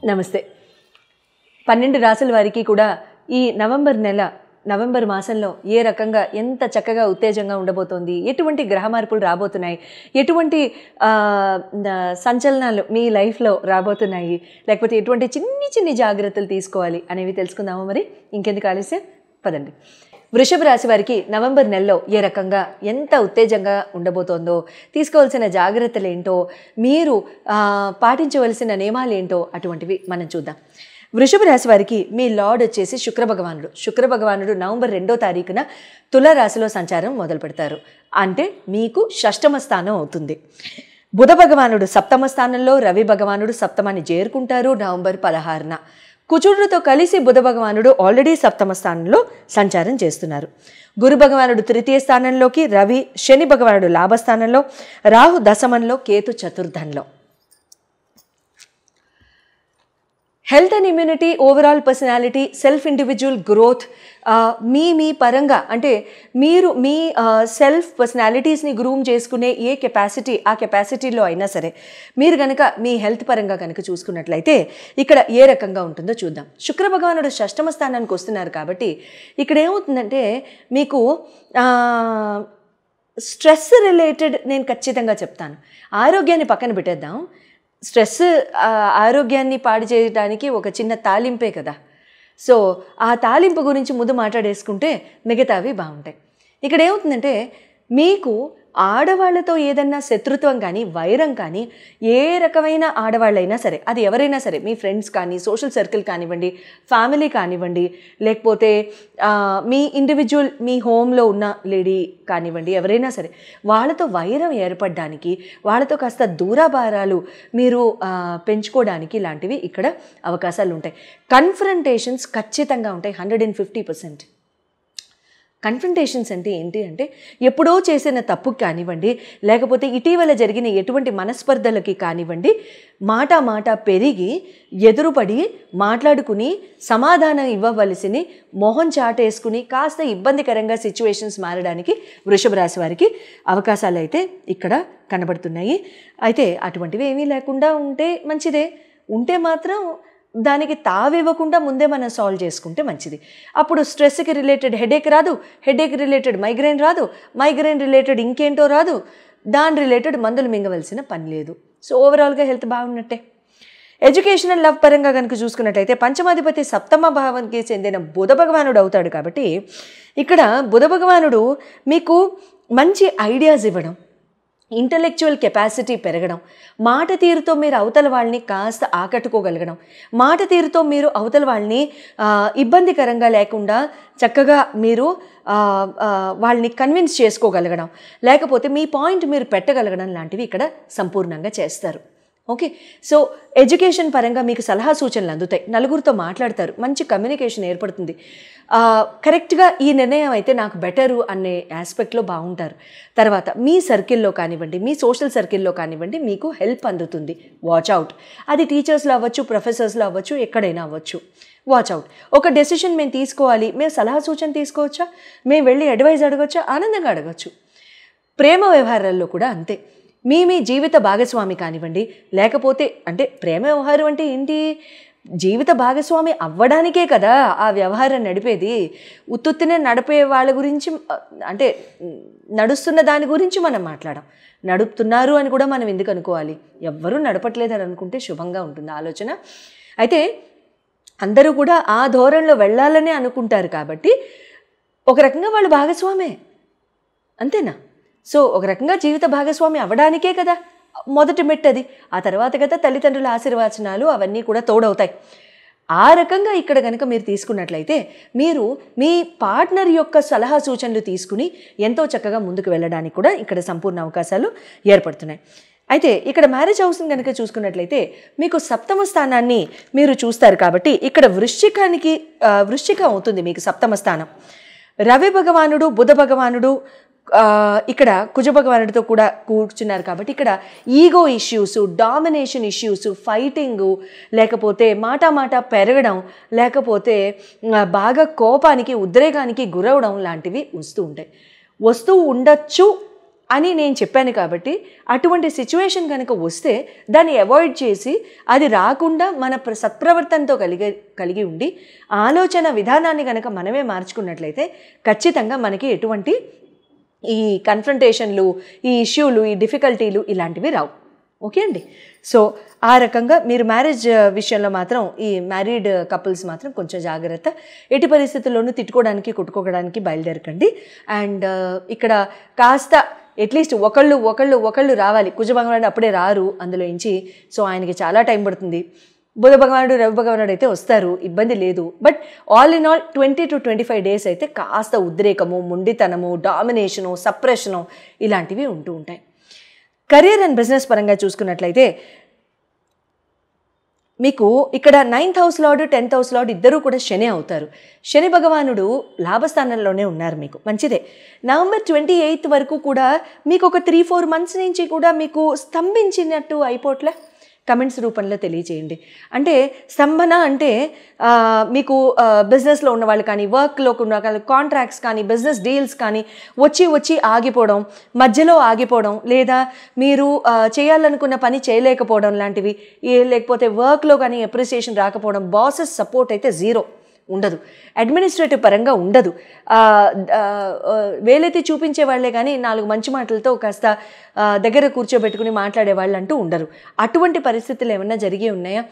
నమస్తే. 12 రాసుల వారికి కూడా ఈ నవంబర్ మాసంలో ఏ రకంగా ఎంత చక్కగా ఉత్తేజంగా ఉండబోతోంది, ఎటువంటి గ్రహ మార్పులు రాబోతున్నాయి, ఎటువంటి సంచలనాలు మీ లైఫ్లో రాబోతున్నాయి, లేకపోతే ఎటువంటి చిన్ని జాగ్రత్తలు తీసుకోవాలి అనేవి తెలుసుకుందాము. మరి ఇంకెందుకు ఆలస్యం, పదండి. వృషభ రాశి వారికి నవంబర్ నెలలో ఏ రకంగా ఎంత ఉత్తేజంగా ఉండబోతోందో, తీసుకోవాల్సిన జాగ్రత్తలు ఏంటో, మీరు పాటించవలసిన నియమాలు ఏంటో అటువంటివి మనం చూద్దాం. వృషభ రాశి వారికి మీ లార్డ్ వచ్చేసి శుక్ర భగవానుడు నవంబర్ 2వ తారీఖున తులారాశిలో సంచారం మొదలు పెడతారు. అంటే మీకు షష్టమ స్థానం అవుతుంది. బుధ భగవానుడు సప్తమ స్థానంలో, రవి భగవానుడు సప్తమాన్ని చేరుకుంటారు నవంబర్ 16న. కుజుడితో కలిసి బుధ భగవానుడు ఆల్రెడీ సప్తమ స్థానంలో సంచారం చేస్తున్నారు. గురు భగవానుడు తృతీయ స్థానంలోకి, శని భగవానుడు లాభస్థానంలో, రాహు దశమంలో, కేతు చతుర్థంలో. Health and immunity, overall personality, self individual growth, మీ పరంగా అంటే మీరు మీ సెల్ఫ్ పర్సనాలిటీస్ని గ్రూమ్ చేసుకునే ఆ కెపాసిటీలో అయినా సరే మీరు కనుక మీ హెల్త్ పరంగా కనుక చూసుకున్నట్లయితే ఇక్కడ ఏ రకంగా ఉంటుందో చూద్దాం. శుక్ర భగవానుడు షష్టమ స్థానానికి వస్తున్నారు కాబట్టి ఇక్కడ ఏమవుతుందంటే మీకు స్ట్రెస్ రిలేటెడ్ నేను ఖచ్చితంగా చెప్తాను. ఆరోగ్యాన్ని పక్కన పెట్టేద్దాం. స్ట్రెస్ ఆరోగ్యాన్ని పాడు చేయడానికి ఒక చిన్న తాలింపే కదా. సో ఆ తాలింపు గురించి ముందు మాట్లాడేసుకుంటే మిగతావి బాగుంటాయి. ఇక్కడ ఏమవుతుందంటే మీకు ఆడవాళ్లతో ఏదన్నా శత్రుత్వం కానీ, వైరం కానీ, ఏ రకమైన ఆడవాళ్ళైనా సరే, అది ఎవరైనా సరే, మీ ఫ్రెండ్స్ కానీ, సోషల్ సర్కిల్ కానివ్వండి, ఫ్యామిలీ కానివ్వండి, లేకపోతే మీ ఇండివిజువల్ మీ హోమ్లో ఉన్న లేడీ కానివ్వండి, ఎవరైనా సరే వాళ్ళతో వైరం ఏర్పడడానికి, వాళ్ళతో కాస్త దూరాభారాలు మీరు పెంచుకోవడానికి ఇలాంటివి ఇక్కడ అవకాశాలు ఉంటాయి. కన్ఫ్రంటేషన్స్ ఖచ్చితంగా ఉంటాయి. 150%. కన్ఫ్రంటేషన్స్ అంటే ఏంటి అంటే ఎప్పుడో చేసిన తప్పుకి కానివ్వండి, లేకపోతే ఇటీవల జరిగిన ఎటువంటి మనస్పర్ధలకి కానివ్వండి, మాట పెరిగి ఎదురుపడి మాట్లాడుకుని సమాధానం ఇవ్వవలసిని మొహం చాటేసుకుని కాస్త ఇబ్బందికరంగా సిచ్యువేషన్స్ మారడానికి వృషభ రాశి వారికి అవకాశాలు అయితే ఇక్కడ కనబడుతున్నాయి. అయితే అటువంటివి ఏమీ లేకుండా ఉంటే మంచిదే. ఉంటే మాత్రం దానికి తావివ్వకుండా ముందే మనం సాల్వ్ చేసుకుంటే మంచిది. అప్పుడు స్ట్రెస్కి రిలేటెడ్ హెడేక్ రాదు, హెడేక్ రిలేటెడ్ మైగ్రేన్ రాదు, మైగ్రేన్ రిలేటెడ్ ఇంకేంటో రాదు, దాని రిలేటెడ్ మందులు మింగవలసిన పని లేదు. సో ఓవరాల్గా హెల్త్ బాగున్నట్టే. ఎడ్యుకేషనల్ లవ్ పరంగా కనుక చూసుకున్నట్టయితే పంచమాధిపతి సప్తమ భావానికి చెందిన బుధ భగవానుడు అవుతాడు. కాబట్టి ఇక్కడ బుధ భగవానుడు మీకు మంచి ఐడియాస్ ఇవ్వడం, ఇంటలెక్చువల్ కెపాసిటీ పెరగడం, మాట తీరుతో మీరు అవతల వాళ్ళని కాస్త ఆకట్టుకోగలగడం, మాట తీరుతో మీరు అవతల వాళ్ళని ఇబ్బందికరంగా లేకుండా చక్కగా మీరు వాళ్ళని కన్విన్స్ చేసుకోగలగడం, లేకపోతే మీ పాయింట్ మీరు పెట్టగలగడం లాంటివి ఇక్కడ సంపూర్ణంగా చేస్తారు. ఓకే. సో ఎడ్యుకేషన్ పరంగా మీకు సలహా సూచనలు అందుతాయి, నలుగురితో మాట్లాడతారు, మంచి కమ్యూనికేషన్ ఏర్పడుతుంది. కరెక్ట్గా ఈ నిర్ణయం అయితే నాకు బెటరు అనే ఆస్పెక్ట్లో బాగుంటారు. తర్వాత మీ సర్కిల్లో కానివ్వండి, మీ సోషల్ సర్కిల్లో కానివ్వండి, మీకు హెల్ప్ అందుతుంది. Watch out. అది టీచర్స్లో అవ్వచ్చు, ప్రొఫెసర్స్లో అవ్వచ్చు, ఎక్కడైనా అవ్వచ్చు. Watch out. ఒక డెసిషన్ మేము తీసుకోవాలి, మేము సలహా సూచన తీసుకోవచ్చా, మేము వెళ్ళి అడ్వైజ్ అడగచ్చా, ఆనందంగా అడగచ్చు. ప్రేమ వ్యవహారాల్లో కూడా అంతే. మీ జీవిత భాగస్వామి కానివ్వండి, లేకపోతే అంటే ప్రేమ వ్యవహారం అంటే ఏంటి, జీవిత భాగస్వామి అవ్వడానికే కదా ఆ వ్యవహారం నడిపేది. ఉత్తుత్తినే నడిపే వాళ్ళ గురించి అంటే నడుస్తున్న దాని గురించి మనం మాట్లాడాం. నడుపుతున్నారు అని కూడా మనం ఎందుకు అనుకోవాలి? ఎవ్వరూ నడపట్లేదని అనుకుంటే శుభంగా ఉంటుంది ఆలోచన. అయితే అందరూ కూడా ఆ ధోరణిలో వెళ్ళాలనే అనుకుంటారు. కాబట్టి ఒక రకంగా వాళ్ళు భాగస్వామే, అంతేనా? సో ఒక రకంగా జీవిత భాగస్వామి అవ్వడానికే కదా మొదటి మెట్టది. ఆ తర్వాత కదా తల్లిదండ్రుల ఆశీర్వచనాలు అవన్నీ కూడా తోడవుతాయి. ఆ రకంగా ఇక్కడ కనుక మీరు తీసుకున్నట్లయితే మీరు మీ పార్ట్నర్ యొక్క సలహా సూచనలు తీసుకుని ఎంతో చక్కగా ముందుకు వెళ్ళడానికి కూడా ఇక్కడ సంపూర్ణ అవకాశాలు ఏర్పడుతున్నాయి. అయితే ఇక్కడ మ్యారేజ్ హౌస్ని కనుక చూసుకున్నట్లయితే మీకు సప్తమ స్థానాన్ని మీరు చూస్తారు. కాబట్టి ఇక్కడ వృశ్చికం అవుతుంది మీకు సప్తమ స్థానం. రవి భగవానుడు, బుధ భగవానుడు ఇక్కడ కుజ భగవానుడితో కూడా కూర్చున్నారు. కాబట్టి ఇక్కడ ego issues, domination issues, fighting, లేకపోతే మాట పెరగడం, లేకపోతే బాగా కోపానికి, ఉద్రేగానికి గురవడం లాంటివి వస్తూ ఉండొచ్చు అని నేను చెప్పాను కాబట్టి అటువంటి సిచ్యువేషన్ కనుక వస్తే దాన్ని అవాయిడ్ చేసి అది రాకుండా మన సత్ప్రవర్తనతో కలిగి ఉండి ఆలోచన విధానాన్ని కనుక మనమే మార్చుకున్నట్లయితే ఖచ్చితంగా మనకి ఎటువంటి ఈ కన్ఫ్రంటేషన్లు, ఈ ఇష్యూలు, ఈ డిఫికల్టీలు ఇలాంటివి రావు. ఓకే అండి. సో ఆ రకంగా మీరు మ్యారేజ్ విషయంలో మాత్రం ఈ మ్యారీడ్ కపుల్స్ మాత్రం కొంచెం జాగ్రత్త. ఎట్టి పరిస్థితుల్లోనూ తిట్టుకోవడానికి కొట్టుకోవడానికి బయలుదేరకండి. అండ్ ఇక్కడ కాస్త అట్లీస్ట్ ఒకళ్ళు రావాలి. కుజ భగవానుడు అప్పుడే రారు అందులో నుంచి. సో ఆయనకి చాలా టైం పడుతుంది. బుధ భగవానుడు, రవి భగవానుడు అయితే వస్తారు, ఇబ్బంది లేదు. But all in all 20 to 25 days అయితే కాస్త ఉద్రేకము, మొండితనము, డామినేషను, సప్రెషను ఇలాంటివి ఉంటూ ఉంటాయి. కెరీర్ అండ్ బిజినెస్ పరంగా చూసుకున్నట్లయితే మీకు ఇక్కడ 9th house lord, 10th house lord ఇద్దరూ కూడా శని అవుతారు. శని భగవానుడు లాభస్థానంలోనే ఉన్నారు, మీకు మంచిదే. నవంబర్ 28 వరకు కూడా మీకు ఒక 3-4 months నుంచి కూడా మీకు స్తంభించినట్టు అయిపోట్లే. కమెంట్స్ రూపంలో తెలియజేయండి. అంటే స్తంభన అంటే మీకు బిజినెస్లో ఉన్న వాళ్ళు కానీ, వర్క్లో ఉన్న కాంట్రాక్ట్స్ కానీ, బిజినెస్ డీల్స్ కానీ వచ్చి ఆగిపోవడం, మధ్యలో ఆగిపోవడం, లేదా మీరు చేయాలనుకున్న పని చేయలేకపోవడం లాంటివి, లేకపోతే వర్క్లో కానీ అప్రిసియేషన్ రాకపోవడం, బాసెస్ సపోర్ట్ అయితే జీరో ఉండదు, అడ్మినిస్ట్రేటివ్ పరంగా ఉండదు, వేలైతే చూపించే వాళ్ళే కానీ 4 మంచి మాటలతో కాస్త దగ్గర కూర్చోబెట్టుకుని మాట్లాడే వాళ్ళు అంటూ ఉండరు. అటువంటి పరిస్థితులు ఏమన్నా జరిగి ఉన్నాయా?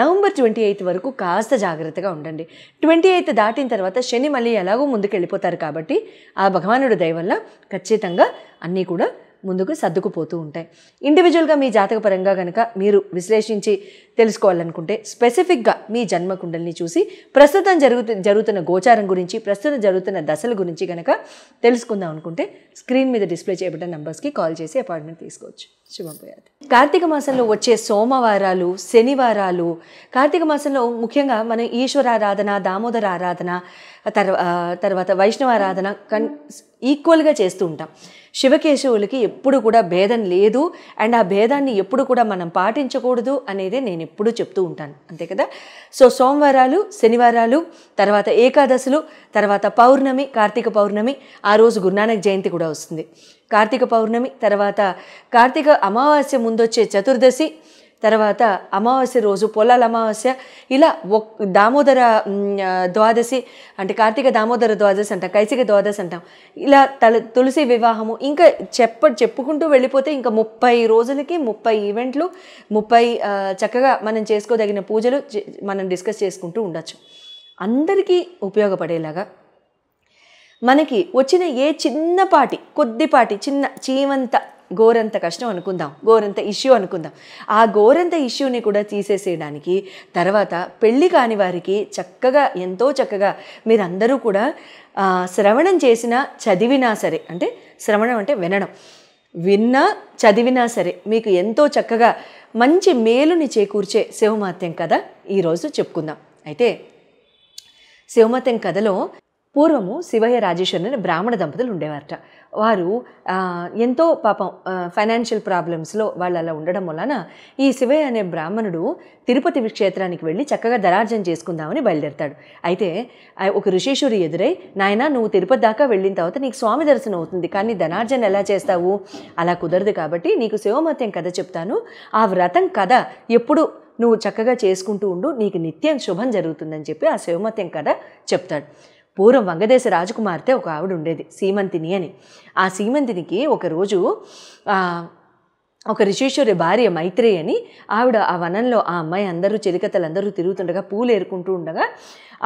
నవంబర్ 28 వరకు కాస్త జాగ్రత్తగా ఉండండి. 28 దాటిన తర్వాత శని మళ్ళీ ఎలాగో ముందుకు వెళ్ళిపోతారు కాబట్టి ఆ భగవానుడి దయ వల్ల ఖచ్చితంగా అన్నీ కూడా ముందుకు సర్దుకుపోతూ ఉంటాయి. ఇండివిజువల్గా మీ జాతకపరంగా కనుక మీరు విశ్లేషించి తెలుసుకోవాలనుకుంటే స్పెసిఫిక్గా మీ జన్మ కుండలిని చూసి ప్రస్తుతం జరుగుతున్న గోచారం గురించి, ప్రస్తుతం జరుగుతున్న దశల గురించి కనుక తెలుసుకుందాం అనుకుంటే స్క్రీన్ మీద డిస్ప్లే చేయబడిన నంబర్స్కి కాల్ చేసి అపాయింట్మెంట్ తీసుకోవచ్చు. శుభోదయాలు. కార్తీక మాసంలో వచ్చే సోమవారాలు, శనివారాలు, కార్తీక మాసంలో ముఖ్యంగా మనం ఈశ్వరారాధన, దామోదర ఆరాధన, తర్వాత వైష్ణవ ఆరాధన ఈక్వల్గా చేస్తూ ఉంటాం. శివకేశవులకి ఎప్పుడు కూడా భేదం లేదు. అండ్ ఆ భేదాన్ని ఎప్పుడు కూడా మనం పాటించకూడదు అనేది నేను ఎప్పుడూ చెప్తూ ఉంటాను, అంతే కదా. సో సోమవారాలు, శనివారాలు, తర్వాత ఏకాదశులు, తర్వాత పౌర్ణమి, కార్తీక పౌర్ణమి, ఆ రోజు గురునానక్ జయంతి కూడా వస్తుంది. కార్తీక పౌర్ణమి తర్వాత కార్తీక అమావాస్య ముందొచ్చే చతుర్దశి, తర్వాత అమావాస్య రోజు పొలాల అమావాస్య, ఇలా దామోదర ద్వాదశి అంటే కార్తీక దామోదర ద్వాదశి అంటాం, కైసిక ద్వాదశి అంటాం. ఇలా తులసి వివాహము, ఇంకా చెప్పుకుంటూ వెళ్ళిపోతే ఇంకా 30 రోజులకి 30 ఈవెంట్లు, 30 చక్కగా మనం చేసుకోదగిన పూజలు మనం డిస్కస్ చేసుకుంటూ ఉండొచ్చు. అందరికీ ఉపయోగపడేలాగా మనకి వచ్చిన ఏ చిన్నపాటి, కొద్దిపాటి, చిన్న చీమంత గోరంత కష్టం అనుకుందాం, గోరంత ఇష్యూ అనుకుందాం, ఆ గోరంత ఇష్యూని కూడా తీసేసేయడానికి తర్వాత పెళ్ళి కాని వారికి చక్కగా, ఎంతో చక్కగా మీరందరూ కూడా శ్రవణం చేసినా చదివినా సరే, అంటే శ్రవణం అంటే వినడం, విన్నా చదివినా సరే మీకు ఎంతో చక్కగా మంచి మేలుని చేకూర్చే శివమహత్యం కథ ఈరోజు చెప్పుకుందాం. అయితే శివమహత్యం కథలో పూర్వము శివయ్య రాజేశ్వరుని బ్రాహ్మణ దంపతులు ఉండేవారట. వారు ఎంతో పాపం ఫైనాన్షియల్ ప్రాబ్లమ్స్లో వాళ్ళు అలా ఉండడం వలన ఈ శివయ్య అనే బ్రాహ్మణుడు తిరుపతి క్షేత్రానికి వెళ్ళి చక్కగా ధనార్జన చేసుకుందామని బయలుదేరతాడు. అయితే ఒక ఋషీశ్వరి ఎదురై, నాయనా నువ్వు తిరుపతి దాకా వెళ్ళిన తర్వాత నీకు స్వామి దర్శనం అవుతుంది, కానీ ధనార్జన ఎలా చేస్తావు? అలా కుదరదు, కాబట్టి నీకు శివమహత్యం కథ చెప్తాను, ఆ వ్రతం కథ ఎప్పుడు నువ్వు చక్కగా చేసుకుంటూ ఉండు, నీకు నిత్యం శుభం జరుగుతుందని చెప్పి ఆ శివమహత్యం కథ చెప్తాడు. పూర్వం వంగదేశ రాజకుమార్తె ఒక ఆవిడ ఉండేది, సీమంతిని అని. ఆ సీమంతినికి ఒకరోజు ఒక ఋషీశ్వరి భార్య మైత్రేయి అని ఆవిడ ఆ వనంలో ఆ అమ్మాయి అందరూ చెలికత్తలందరూ తిరుగుతుండగా, పూలు ఏరుకుంటూ ఉండగా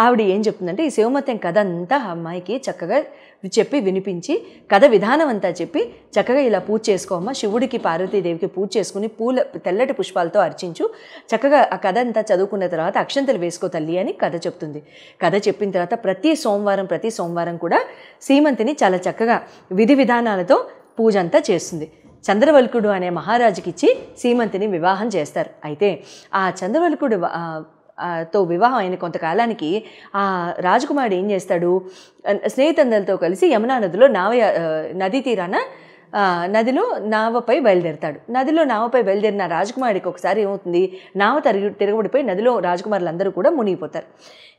ఆవిడ ఏం చెప్తుందంటే ఈ శివమహత్యం కథ అంతా ఆ అమ్మాయికి చక్కగా చెప్పి వినిపించి, కథ విధానం అంతా చెప్పి, చక్కగా ఇలా పూజ చేసుకోమ్మా, శివుడికి పార్వతీదేవికి పూజ చేసుకుని తెల్లటి పుష్పాలతో అర్చించు, చక్కగా ఆ కథ అంతా చదువుకున్న తర్వాత అక్షంతలు వేసుకో తల్లి అని కథ చెప్తుంది. కథ చెప్పిన తర్వాత ప్రతి సోమవారం కూడా సీమంతిని చాలా చక్కగా విధి విధానాలతో పూజ అంతా చేస్తుంది. చంద్రవల్కుడు అనే మహారాజుకి ఇచ్చి సీమంతిని వివాహం చేస్తారు. అయితే ఆ చంద్రవల్కుడు తో వివాహం అయిన కొంతకాలానికి ఆ రాజకుమారుడు ఏం చేస్తాడు, స్నేహితులతో కలిసి యమునా నదిలో నదీ తీరాన నదిలో నావపై బయలుదేరతాడు. నదిలో నావపై బయలుదేరిన రాజకుమారుడికి ఒకసారి ఏమవుతుంది, నావ తిరగబడిపోయి నదిలో రాజకుమారులందరూ కూడా మునిగిపోతారు.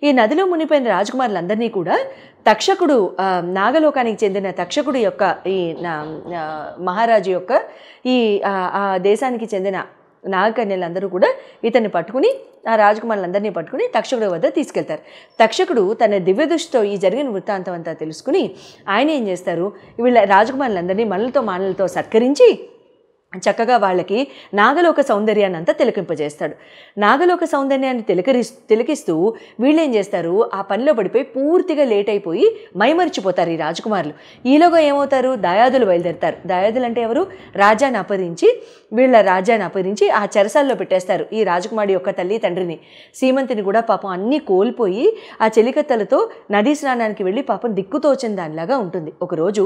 ఈ నదిలో మునిగిపోయిన రాజకుమారులందరినీ కూడా తక్షకుడు, నాగలోకానికి చెందిన తక్షకుడు యొక్క ఈ మహారాజు యొక్క ఈ ఆ దేశానికి చెందిన నాగకన్యలందరూ కూడా ఇతన్ని పట్టుకుని, ఆ రాజకుమారులందరినీ పట్టుకుని తక్షకుడి వద్ద తీసుకెళ్తారు. తక్షకుడు తన దివ్య దృష్టితో ఈ జరిగిన వృత్తాంతం అంతా తెలుసుకుని ఆయన ఏం చేస్తారు, వీళ్ళ రాజకుమారులందరినీ మనలతో సత్కరించి చక్కగా వాళ్ళకి నాగలోక సౌందర్యాన్ని అంతా తిలకింపజేస్తాడు. నాగలోక సౌందర్యాన్ని తిలకిస్తూ వీళ్ళు ఏం చేస్తారు, ఆ పనిలో పడిపోయి పూర్తిగా లేట్ అయిపోయి మైమరిచిపోతారు ఈ రాజకుమారులు. ఈలోగా ఏమవుతారు, దాయాదులు బయలుదేరుతారు. దాయాదులు అంటే ఎవరు, రాజ్యాన్ని అపహరించి, వీళ్ళ రాజ్యాన్ని అపహరించి ఆ చెరసాల్లో పెట్టేస్తారు ఈ రాజకుమారి యొక్క తల్లి తండ్రిని. సీమంతిని కూడా పాపం అన్నీ కోల్పోయి ఆ చెలికత్తలతో నదీ స్నానానికి వెళ్ళి పాపం దిక్కుతోచిన దానిలాగా ఉంటుంది. ఒకరోజు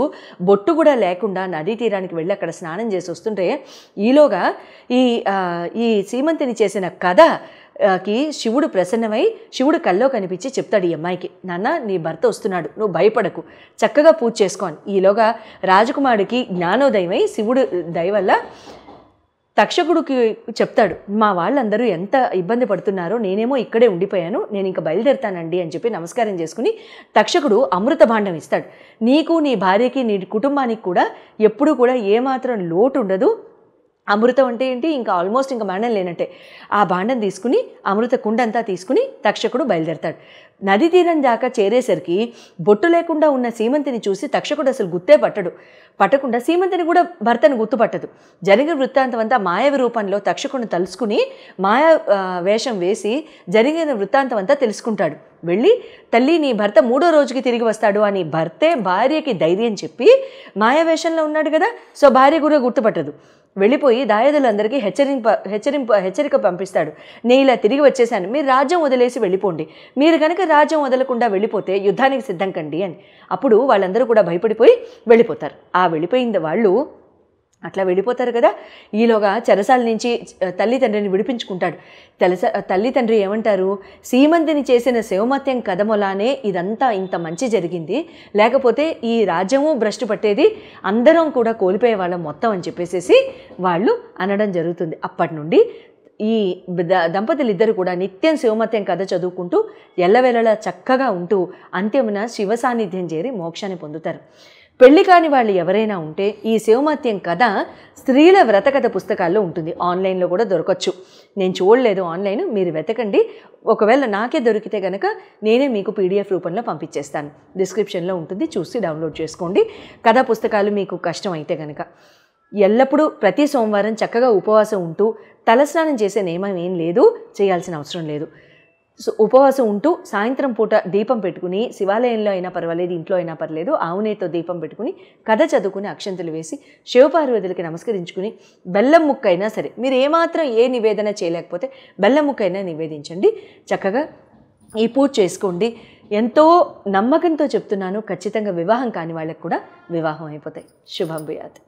బొట్టు కూడా లేకుండా నదీ తీరానికి వెళ్ళి అక్కడ స్నానం చేసి వస్తుంటే ఈలోగా ఈ సీమంతిని చేసిన కథకి శివుడు ప్రసన్నమై శివుడు కల్లో కనిపించి చెప్తాడు ఈ అమ్మాయికి, నాన్న నీ భర్త వస్తున్నాడు, నువ్వు భయపడకు, చక్కగా పూజ చేసుకోని. ఈలోగా రాజకుమారుడికి జ్ఞానోదయమై శివుడు దయ వల్ల తక్షకుడికి చెప్తాడు, మా వాళ్ళందరూ ఎంత ఇబ్బంది పడుతున్నారో, నేనేమో ఇక్కడే ఉండిపోయాను, నేను ఇంకా బయలుదేరుతానండి అని చెప్పి నమస్కారం చేసుకుని తక్షకుడు అమృత భాండం ఇస్తాడు. నీకు, నీ భార్యకి, నీ కుటుంబానికి కూడా ఎప్పుడూ కూడా ఏమాత్రం లోటు ఉండదు. అమృతం అంటే ఏంటి, ఇంకా ఆల్మోస్ట్ ఇంకా మరణం లేనట్టే. ఆ భాండం తీసుకుని, అమృత కుండంతా తీసుకుని తక్షకుడు బయలుదేరతాడు. నది తీరం దాకా చేరేసరికి బొట్టు లేకుండా ఉన్న సీమంతిని చూసి తక్షకుడు అసలు గుర్తే పట్టకుండా సీమంతిని కూడా భర్తను గుర్తుపట్టదు. జరిగిన వృత్తాంతం అంతా మాయావి రూపంలో తక్షకుడిని తలుసుకుని మాయా వేషం వేసి జరిగిన వృత్తాంతం అంతా తెలుసుకుంటాడు. వెళ్ళి, తల్లి నీ భర్త 3వ రోజుకి తిరిగి వస్తాడు అని భర్తే భార్యకి ధైర్యం చెప్పి, మాయావేషంలో ఉన్నాడు కదా, సో భార్య కూడా గుర్తుపట్టదు. వెళ్ళిపోయి దాయాదులందరికీ హెచ్చరిక పంపిస్తాడు, నేను ఇలా తిరిగి వచ్చేసాను, మీరు రాజ్యం వదిలేసి వెళ్ళిపోండి, మీరు కనుక రాజ్యం వదలకుండా వెళ్ళిపోతే యుద్ధానికి సిద్ధం కండి అని. అప్పుడు వాళ్ళందరూ కూడా భయపడిపోయి వెళ్ళిపోతారు. ఆ వెళ్ళిపోయింది వాళ్ళు అట్లా వెళ్ళిపోతారు కదా. ఈలోగా చెరసాల నుంచి తల్లిదండ్రిని విడిపించుకుంటాడు. తల్లిదండ్రి ఏమంటారు, సీమంతిని చేసిన శివమత్యం కథమొలానే ఇదంతా ఇంత మంచి జరిగింది, లేకపోతే ఈ రాజ్యము భ్రష్టు పట్టేది, అందరం కూడా కోల్పోయే వాళ్ళం మొత్తం అని చెప్పేసి వాళ్ళు అనడం జరుగుతుంది. అప్పటి నుండి ఈ దంపతులిద్దరు కూడా నిత్యం శివమత్యం కథ చదువుకుంటూ ఎల్లవేళలా చక్కగా ఉంటూ అంత్యమున శివ సాన్నిధ్యం చేరి మోక్షాన్ని పొందుతారు. పెళ్లి కాని వాళ్ళు ఎవరైనా ఉంటే ఈ శివమత్యం కథ స్త్రీల వ్రతకథ పుస్తకాల్లో ఉంటుంది, ఆన్లైన్లో కూడా దొరకచ్చు. నేను చూడలేదు ఆన్లైన్, మీరు వెతకండి. ఒకవేళ నాకే దొరికితే కనుక నేనే మీకు PDF రూపంలో పంపించేస్తాను, డిస్క్రిప్షన్లో ఉంటుంది, చూసి డౌన్లోడ్ చేసుకోండి. కథా పుస్తకాలు మీకు కష్టం అయితే కనుక ఎల్లప్పుడూ ప్రతి సోమవారం చక్కగా ఉపవాసం ఉంటూ తలస్నానం చేసే నియమం ఏం లేదు, చేయాల్సిన అవసరం లేదు. సో ఉపవాసం ఉంటూ సాయంత్రం పూట దీపం పెట్టుకుని, శివాలయంలో అయినా పర్వాలేదు, ఇంట్లో అయినా పర్లేదు, ఆవునేతో దీపం పెట్టుకుని కథ చదువుకుని అక్షంతలు వేసి శివపార్వతులకి నమస్కరించుకుని బెల్లం ముక్క అయినా సరే, మీరు ఏమాత్రం ఏ నివేదన చేయలేకపోతే బెల్లం ముక్క అయినా నివేదించండి, చక్కగా ఈ పూజ చేసుకోండి. ఎంతో నమ్మకంతో చెప్తున్నాను, ఖచ్చితంగా వివాహం కాని వాళ్ళకు కూడా వివాహం అయిపోతాయి. శుభం భూయాత్.